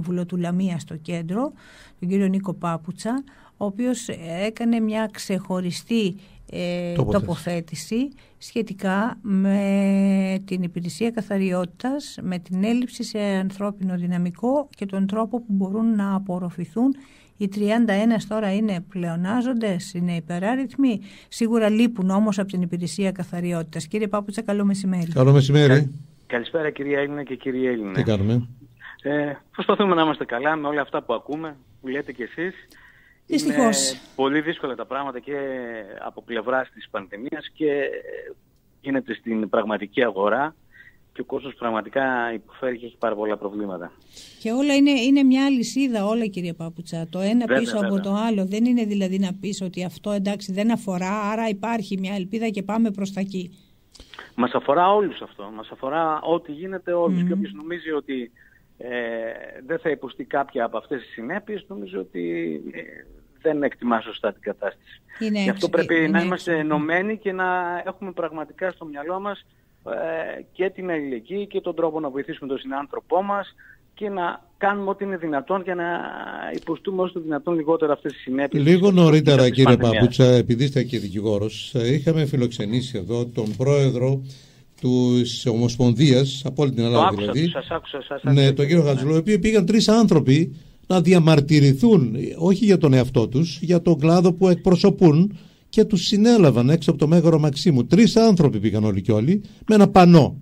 σύμβουλο του Λαμία στο κέντρο, τον κύριο Νίκο Πάπουτσα, ο οποίος έκανε μια ξεχωριστή τοποθέτηση σχετικά με την υπηρεσία καθαριότητας, με την έλλειψη σε ανθρώπινο δυναμικό και τον τρόπο που μπορούν να απορροφηθούν. Οι 31 τώρα είναι πλεονάζοντες, είναι υπεράριθμοι, σίγουρα λείπουν όμως από την υπηρεσία καθαριότητας. Κύριε Πάπουτσα, καλό μεσημέρι. Καλό μεσημέρι. Καλησπέρα κυρία Έλληνα και κύριοι Έλληνες. Τι κάνουμε? Προσπαθούμε να είμαστε καλά με όλα αυτά που ακούμε, που λέτε κι εσείς. Δυστυχώς. Είναι πολύ δύσκολα τα πράγματα και από πλευράς της πανδημίας και γίνεται στην πραγματική αγορά και ο κόσμος πραγματικά υποφέρει και έχει πάρα πολλά προβλήματα. Και όλα είναι μια αλυσίδα όλα, κύριε Πάπουτσα. Το ένα πίσω από το άλλο. Δεν είναι δηλαδή να πεις ότι αυτό εντάξει δεν αφορά, άρα υπάρχει μια ελπίδα και πάμε προς τα εκεί. Μας αφορά όλους αυτό. Μας αφορά ό,τι γίνεται όλους. Και όποιος νομίζει ότι δεν θα υποστεί κάποια από αυτές τις συνέπειες, νομίζω ότι δεν εκτιμά σωστά την κατάσταση. Γι' αυτό πρέπει να είμαστε ενωμένοι και να έχουμε πραγματικά στο μυαλό μας και την αλληλεγγύη και τον τρόπο να βοηθήσουμε τον συνάνθρωπό μας και να κάνουμε ό,τι είναι δυνατόν για να υποστούμε όσο το δυνατόν λιγότερο αυτές τις συνέπειες. Λίγο νωρίτερα, κύριε Πάπουτσα, επειδή είστε και δικηγόρος, είχαμε φιλοξενήσει εδώ τον πρόεδρο της Ομοσπονδίας, από όλη την Ελλάδα δηλαδή. Σας άκουσα. Ναι, τον κύριο Χατζηλό, οι οποίοι πήγαν 3 άνθρωποι να διαμαρτυρηθούν, όχι για τον εαυτό τους, για τον κλάδο που εκπροσωπούν, και τους συνέλαβαν έξω από το Μέγαρο Μαξίμου. 3 άνθρωποι πήγαν όλοι και όλοι με ένα πανό.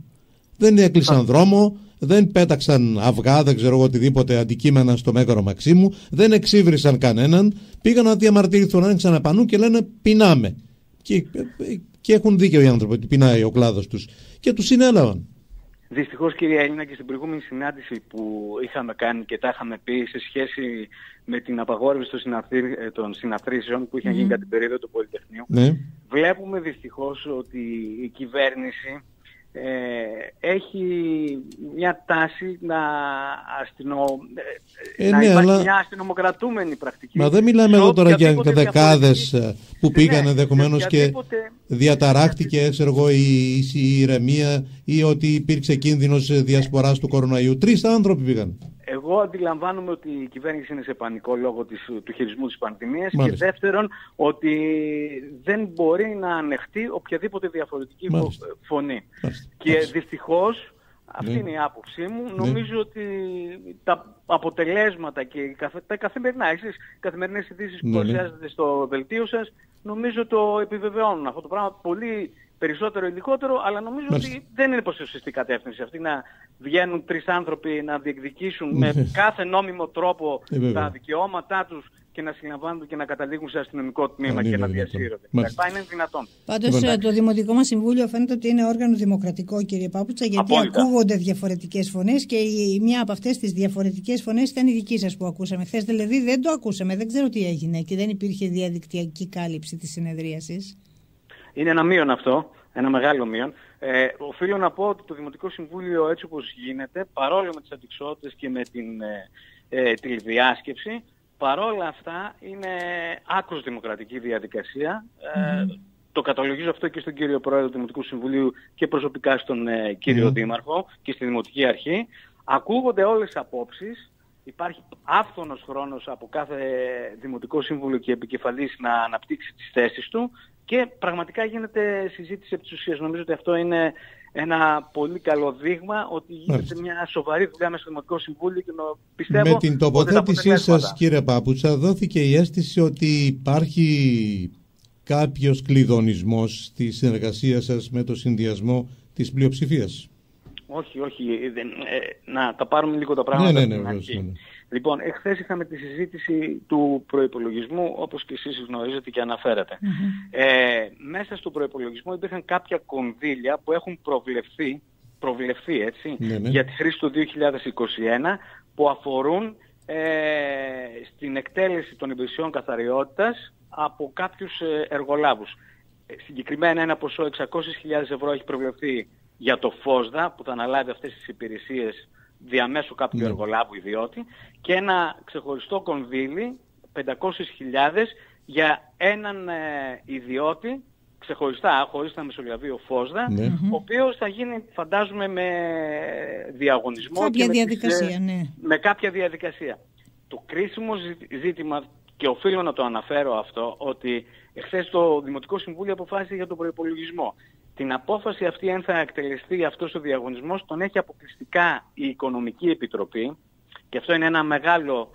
Δεν έκλεισαν δρόμο, δεν πέταξαν αυγά, δεν ξέρω εγώ οτιδήποτε αντικείμενα στο Μέγαρο Μαξίμου, δεν εξύβρισαν κανέναν. Πήγαν να διαμαρτυρηθούν, άνοιξαν ένα πανό και λένε πεινάμε. Και έχουν δίκιο οι άνθρωποι ότι πεινάει ο κλάδος τους. Και τους συνέλαβαν. Δυστυχώς, κυρία Έλληνα, και στην προηγούμενη συνάντηση που είχαμε κάνει και τα είχαμε πει σε σχέση με την απαγόρευση των συναθρήσεων που είχαν γίνει κατά την περίοδο του Πολυτεχνείου, βλέπουμε δυστυχώς ότι η κυβέρνηση έχει μια τάση να υπάρχει μια αστυνομοκρατούμενη πρακτική. Μα δεν μιλάμε εδώ τώρα για δεκάδες που πήγαν ενδεχομένως και διαταράχτηκε η ηρεμία ή ότι υπήρξε κίνδυνος διασποράς του κοροναϊού. 3 άνθρωποι πήγαν. Εγώ αντιλαμβάνομαι ότι η κυβέρνηση είναι σε πανικό λόγω του χειρισμού της πανδημίας. Μάλιστα. Και δεύτερον, ότι δεν μπορεί να ανεχτεί οποιαδήποτε διαφορετική φωνή. Μάλιστα. Και δυστυχώς, αυτή είναι η άποψή μου, νομίζω ότι τα αποτελέσματα και τα καθημερινές ειδήσεις που παρουσιάζετε στο δελτίο σας, νομίζω το επιβεβαιώνουν αυτό το πράγμα πολύ περισσότερο ή λιγότερο, αλλά νομίζω ότι δεν είναι προς τη σωστή κατεύθυνση αυτή να βγαίνουν 3 άνθρωποι να διεκδικήσουν με κάθε νόμιμο τρόπο τα δικαιώματά τους και να συλλαμβάνονται και να καταλήγουν σε αστυνομικό τμήμα και να διασύρονται. Αυτά είναι δυνατόν. Πάντως το Δημοτικό μας Συμβούλιο φαίνεται ότι είναι όργανο δημοκρατικό, κύριε Πάπουτσα, γιατί ακούγονται διαφορετικές φωνές και μια από αυτές τις διαφορετικές φωνές ήταν η δική σας που ακούσαμε χθες. Δηλαδή δεν το ακούσαμε, δεν ξέρω τι έγινε και δεν υπήρχε διαδικτυακή κάλυψη της συνεδρίασης. Είναι ένα μείον αυτό, ένα μεγάλο μείον. Οφείλω να πω ότι το Δημοτικό Συμβούλιο, έτσι όπως γίνεται, παρόλο με τις αντιξότητες και με την τηλεδιάσκεψη, παρόλα αυτά είναι άκρως δημοκρατική διαδικασία. Το καταλογίζω αυτό και στον κύριο Πρόεδρο του Δημοτικού Συμβουλίου και προσωπικά στον κύριο Δήμαρχο και στη Δημοτική Αρχή. Ακούγονται όλες τις απόψεις. Υπάρχει άφθονος χρόνος από κάθε Δημοτικό Σύμβουλο και επικεφαλής να αναπτύξει τις θέσεις του και πραγματικά γίνεται συζήτηση επί της ουσίας. Νομίζω ότι αυτό είναι ένα πολύ καλό δείγμα ότι γίνεται μια σοβαρή δουλειά μέσα στο Δημοτικό Συμβούλιο και πιστεύω. Με την τοποθέτησή σας, κύριε Πάπουτσα, δόθηκε η αίσθηση ότι υπάρχει κάποιος κλειδονισμός στη συνεργασία σας με το συνδυασμό της πλειοψηφίας. Όχι. Να τα πάρουμε λίγο τα πράγματα. Ναι. Λοιπόν, εχθές είχαμε τη συζήτηση του προϋπολογισμού, όπως και εσείς γνωρίζετε και αναφέρατε. Μέσα στο προϋπολογισμό υπήρχαν κάποια κονδύλια που έχουν προβλεφθεί έτσι, για τη χρήση του 2021, που αφορούν στην εκτέλεση των υπηρεσιών καθαριότητας από κάποιους εργολάβους. Συγκεκριμένα ένα ποσό 600.000 ευρώ έχει προβλεφθεί για το ΦΟΣΔΑ που θα αναλάβει αυτές τις υπηρεσίες διαμέσου κάποιου εργολάβου ιδιώτη και ένα ξεχωριστό κονδύλι 500.000 για έναν ιδιώτη ξεχωριστά, χωρίς να μεσολαβεί ο ΦΟΣΔΑ, ο οποίος θα γίνει, φαντάζομαι, με διαγωνισμό κάποια με κάποια διαδικασία. Το κρίσιμο ζήτημα, και οφείλω να το αναφέρω αυτό, ότι εχθές το Δημοτικό Συμβούλιο αποφάσισε για τον προϋπολογισμό. Την απόφαση αυτή, αν θα εκτελεστεί αυτός ο διαγωνισμός, τον έχει αποκλειστικά η Οικονομική Επιτροπή, και αυτό είναι ένα μεγάλο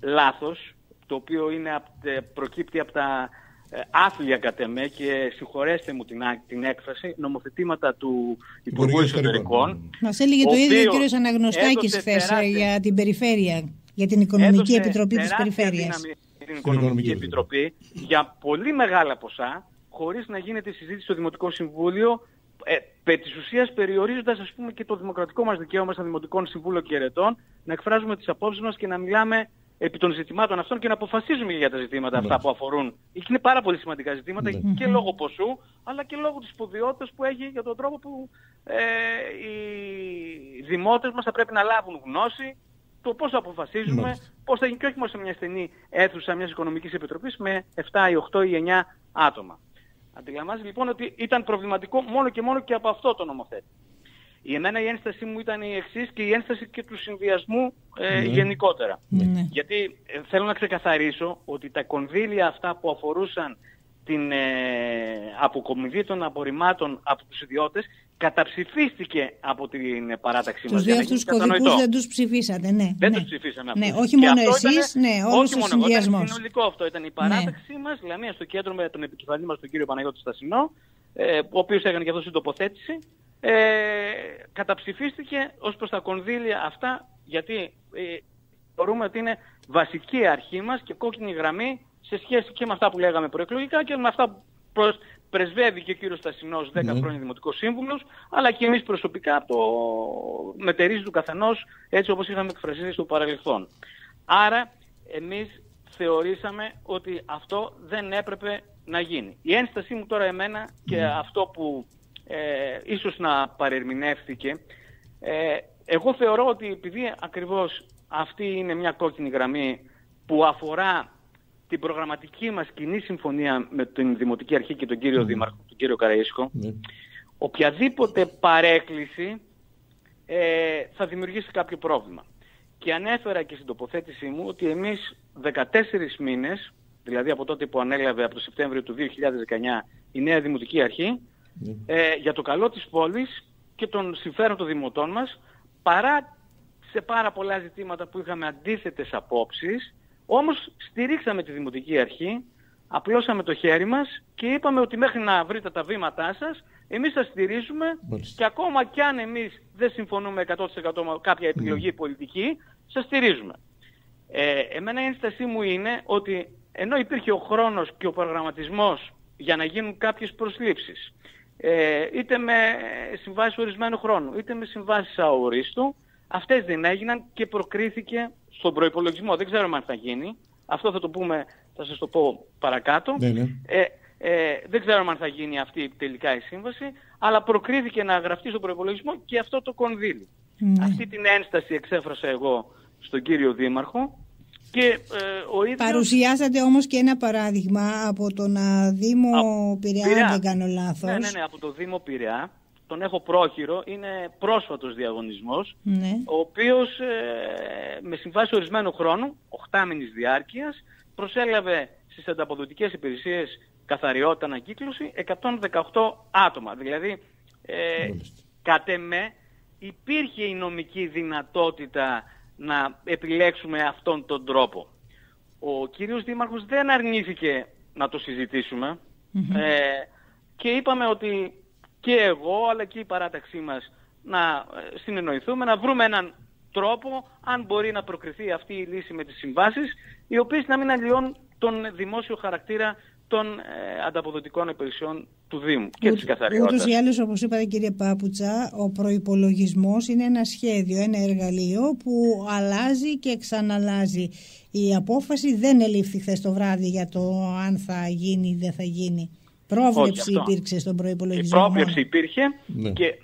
λάθος, το οποίο προκύπτει από τα άθλια κατ' εμέ, και συγχωρέστε μου την έκφραση, νομοθετήματα του Υπουργού Εσωτερικών. Μας έλεγε το ίδιο ο κ. Αναγνωστάκης χθες για την περιφέρεια, για την Οικονομική Επιτροπή της Περιφέρειας. Την Οικονομική Επιτροπή για πολύ μεγάλα ποσά, χωρίς να γίνεται συζήτηση στο Δημοτικό Συμβούλιο, επί της ουσίας περιορίζοντας, ας πούμε, και το δημοκρατικό μας δικαίωμα στα Δημοτικών Συμβούλων και Ερετών να εκφράζουμε τις απόψεις μας και να μιλάμε επί των ζητημάτων αυτών και να αποφασίζουμε για τα ζητήματα αυτά που αφορούν. Είναι πάρα πολύ σημαντικά ζητήματα και λόγω ποσού, αλλά και λόγω της σπουδαιότητας που έχει, για τον τρόπο που οι δημότες μας θα πρέπει να λάβουν γνώση, το πώς θα αποφασίζουμε, πώς θα γίνει, και όχι μόνο σε μια στενή αίθουσα μιας Οικονομικής Επιτροπής με 7 ή 8 ή 9 άτομα. Αντιλαμβάνεσαι λοιπόν ότι ήταν προβληματικό μόνο και από αυτό το νομοθέτη. Εμένα η ένστασή μου ήταν η εξής, και η ένσταση και του συνδυασμού γενικότερα. Γιατί θέλω να ξεκαθαρίσω ότι τα κονδύλια αυτά που αφορούσαν την αποκομιδή των απορριμμάτων από τους ιδιώτες καταψηφίστηκε από την παράταξή μας. Τους δύο αυτούς κωδικούς δεν τους ψηφίσατε, Δεν τους ψηφίσαμε. Ναι, όχι μόνο εσείς, όλος ο συνδυασμός. Ήταν συνολικό αυτό. Ήταν η παράταξή μας, δηλαδή στο κέντρο με τον επικεφαλή μας, τον κύριο Παναγιώτη Στασινό, ο οποίος έκανε και αυτό την τοποθέτηση. Καταψηφίστηκε ως προς τα κονδύλια αυτά, γιατί θεωρούμε ότι είναι βασική αρχή μας και κόκκινη γραμμή σε σχέση και με αυτά που λέγαμε προεκλογικά και με αυτά που πρεσβεύει και ο κύριος Στασινός, 10 χρόνια Δημοτικός Σύμβουλος, αλλά και εμείς προσωπικά από το μετερίζει του καθενός, έτσι όπως είχαμε εκφραστεί στο παρελθόν. Άρα εμείς θεωρήσαμε ότι αυτό δεν έπρεπε να γίνει. Η ένστασή μου τώρα εμένα και αυτό που ίσως να παρερμηνεύθηκε, εγώ θεωρώ ότι επειδή ακριβώς αυτή είναι μια κόκκινη γραμμή που αφορά την προγραμματική μας κοινή συμφωνία με την Δημοτική Αρχή και τον κύριο Δήμαρχο, τον κύριο Καραΐσκο, οποιαδήποτε παρέκκληση θα δημιουργήσει κάποιο πρόβλημα. Και ανέφερα και στην τοποθέτησή μου ότι εμείς 14 μήνες, δηλαδή από τότε που ανέλαβε από το Σεπτέμβριο του 2019 η νέα Δημοτική Αρχή, για το καλό της πόλης και των συμφέρον των δημοτών μας, παρά σε πάρα πολλά ζητήματα που είχαμε αντίθετες απόψεις, όμως στηρίξαμε τη Δημοτική Αρχή, απλώσαμε το χέρι μας και είπαμε ότι μέχρι να βρείτε τα βήματά σας, εμείς θα στηρίζουμε και ακόμα κι αν εμείς δεν συμφωνούμε 100% με κάποια επιλογή πολιτική, σας στηρίζουμε. Εμένα η ένστασή μου είναι ότι ενώ υπήρχε ο χρόνος και ο προγραμματισμός για να γίνουν κάποιες προσλήψεις, είτε με συμβάσεις ορισμένου χρόνου, είτε με συμβάσεις αορίστου, αυτές δεν έγιναν και προκρίθηκε στον προϋπολογισμό. Δεν ξέρω αν θα γίνει. Αυτό θα σας το πω παρακάτω. Δεν ξέρω αν θα γίνει αυτή τελικά η σύμβαση, αλλά προκρίθηκε να γραφτεί στον προϋπολογισμό και αυτό το κονδύλι. Αυτή την ένσταση εξέφρασα εγώ στον κύριο Δήμαρχο. Και, ο ίδιος... Παρουσιάσατε όμως και ένα παράδειγμα από τον Δήμο Πειραιά, αν δεν κάνω λάθος. Ναι, από το Δήμο Πειραιά. Τον έχω πρόχειρο, είναι πρόσφατος διαγωνισμός, ο οποίος με συμβάση ορισμένου χρόνου, 8 μήνης διάρκειας, προσέλαβε στις ανταποδοτικές υπηρεσίες καθαριότητα ανακύκλωση 118 άτομα. Δηλαδή, κατ' εμέ, υπήρχε η νομική δυνατότητα να επιλέξουμε αυτόν τον τρόπο. Ο κύριος Δήμαρχος δεν αρνήθηκε να το συζητήσουμε και είπαμε ότι και εγώ αλλά και η παράταξή μας να συνεννοηθούμε, να βρούμε έναν τρόπο αν μπορεί να προκριθεί αυτή η λύση με τις συμβάσεις, οι οποίες να μην αλλοιώνουν τον δημόσιο χαρακτήρα των ανταποδοτικών υπηρεσιών του Δήμου και της καθαριότητας. Ούτως ή άλλως, όπως είπατε κύριε Πάπουτσα, ο προϋπολογισμός είναι ένα σχέδιο, ένα εργαλείο που αλλάζει και ξαναλλάζει. Η απόφαση δεν ελήφθη χθες το βράδυ για το αν θα γίνει ή δεν θα γίνει. Πρόβλεψη υπήρξε στον προϋπολογισμό. Η πρόβλεψη υπήρχε και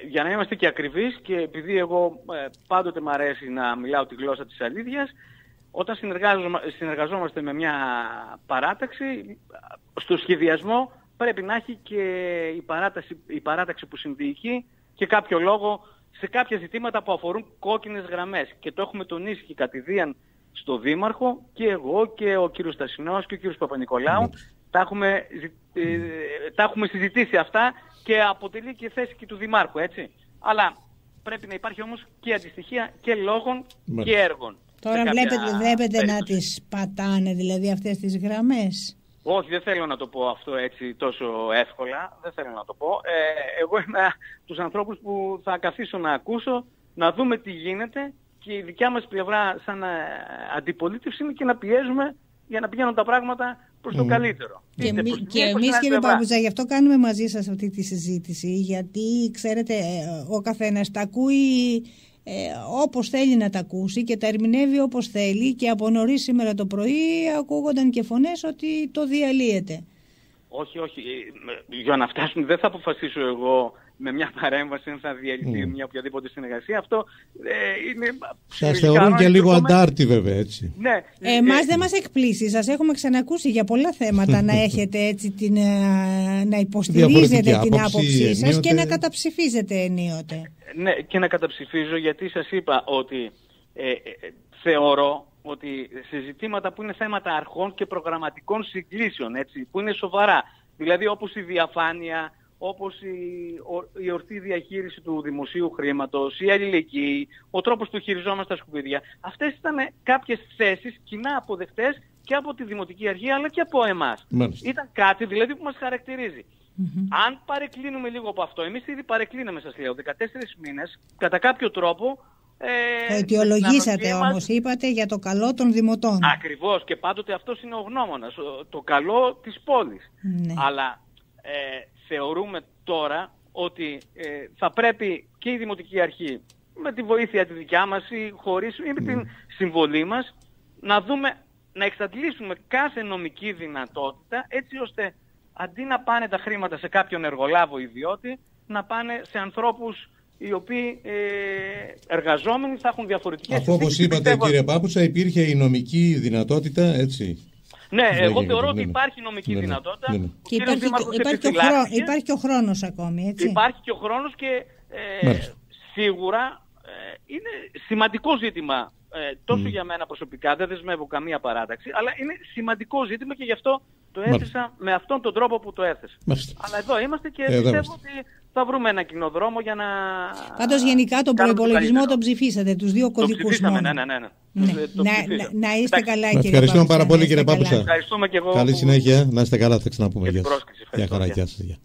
για να είμαστε και ακριβείς, και επειδή εγώ πάντοτε μου αρέσει να μιλάω τη γλώσσα της αλήθειας, όταν συνεργαζόμαστε με μια παράταξη, στο σχεδιασμό πρέπει να έχει και η παράταξη που συνδιοικεί και κάποιο λόγο σε κάποια ζητήματα που αφορούν κόκκινες γραμμές. Και το έχουμε τονίσει και κατηδίαν στο Δήμαρχο, και εγώ και ο κύριος Στασινός και ο κύριος Παπα-Νικολάου. Τα έχουμε συζητήσει αυτά και αποτελεί και θέση και του Δημάρχου, έτσι. Αλλά πρέπει να υπάρχει όμως και αντιστοιχεία και λόγων και έργων. Τώρα βλέπετε να τις πατάνε δηλαδή αυτές τις γραμμές? Όχι, δεν θέλω να το πω αυτό έτσι τόσο εύκολα. Δεν θέλω να το πω. Εγώ είμαι τους ανθρώπους που θα καθίσω να ακούσω, να δούμε τι γίνεται, και η δικιά μας πλευρά σαν αντιπολίτευση είναι και να πιέζουμε για να πηγαίνουν τα πράγματα προς το καλύτερο. Και εμείς, κύριε Παπούτσα, γι' αυτό κάνουμε μαζί σας αυτή τη συζήτηση, γιατί ξέρετε ο καθένας τα ακούει όπως θέλει να τα ακούσει και τα ερμηνεύει όπως θέλει, και από νωρίς σήμερα το πρωί ακούγονταν και φωνές ότι το διαλύεται. Όχι. Για να φτάσουν δεν θα αποφασίσω εγώ με μια παρέμβαση αν θα διαλυθεί μια οποιαδήποτε συνεργασία. Αυτό είναι... Σας θεωρούν και λίγο αντάρτη βέβαια, έτσι. Ναι. Εμάς δεν μας εκπλήσει. Σας έχουμε ξανακούσει για πολλά θέματα να έχετε έτσι να υποστηρίζετε την άποψή σας και να καταψηφίζετε ενίοτε. Ναι, και να καταψηφίζω γιατί σας είπα ότι θεωρώ ότι σε ζητήματα που είναι θέματα αρχών και προγραμματικών συγκλήσεων, έτσι, που είναι σοβαρά, δηλαδή όπως η διαφάνεια, όπως η ορθή διαχείριση του δημοσίου χρήματος, η αλληλεγγύη, ο τρόπος που χειριζόμαστε τα σκουπίδια. Αυτές ήταν κάποιες θέσεις κοινά αποδεκτές και από τη Δημοτική Αρχή αλλά και από εμάς. Ήταν κάτι δηλαδή που μας χαρακτηρίζει. Αν παρεκκλίνουμε λίγο από αυτό, εμείς ήδη παρεκκλίναμε, σας λέω, 14 μήνες, κατά κάποιο τρόπο... Το αιτιολογήσατε όμως, είπατε για το καλό των δημοτών. Ακριβώς, και πάντοτε αυτός είναι ο γνώμονας, το καλό της πόλης. Ναι. Αλλά θεωρούμε τώρα ότι θα πρέπει και η Δημοτική Αρχή, με τη βοήθεια τη δικιά μας ή χωρίς, ή με την συμβολή μας, να δούμε, να εξαντλήσουμε κάθε νομική δυνατότητα, έτσι ώστε αντί να πάνε τα χρήματα σε κάποιον εργολάβο ιδιώτη, να πάνε σε ανθρώπους οι οποίοι εργαζόμενοι θα έχουν διαφορετικές... Αφού όπως είπατε κύριε Πάπουτσα, υπήρχε η νομική δυνατότητα, έτσι. Ναι, εγώ θεωρώ ότι υπάρχει νομική δυνατότητα. Και υπάρχει και ο χρόνος ακόμη, έτσι. Υπάρχει και ο χρόνος και σίγουρα είναι σημαντικό ζήτημα τόσο για μένα προσωπικά, δεν δεσμεύω καμία παράταξη, αλλά είναι σημαντικό ζήτημα και γι' αυτό το έθεσα με αυτόν τον τρόπο που το έθεσα. Αλλά εδώ είμαστε και πιστεύω ότι θα βρούμε ένα κοινό δρόμο για να... Πάντως γενικά τον προϋπολογισμό τον ψηφίσατε, τους δύο κωδικούς μόνο. Ναι. Να είστε καλά, κύριε. Ευχαριστούμε πάρα πολύ, κύριε Πάπουτσα. Ευχαριστούμε και εγώ. Καλή συνέχεια, να είστε καλά, θα ξαναπούμε. Για την πρόσκληση. Γεια χαρά, γεια σας.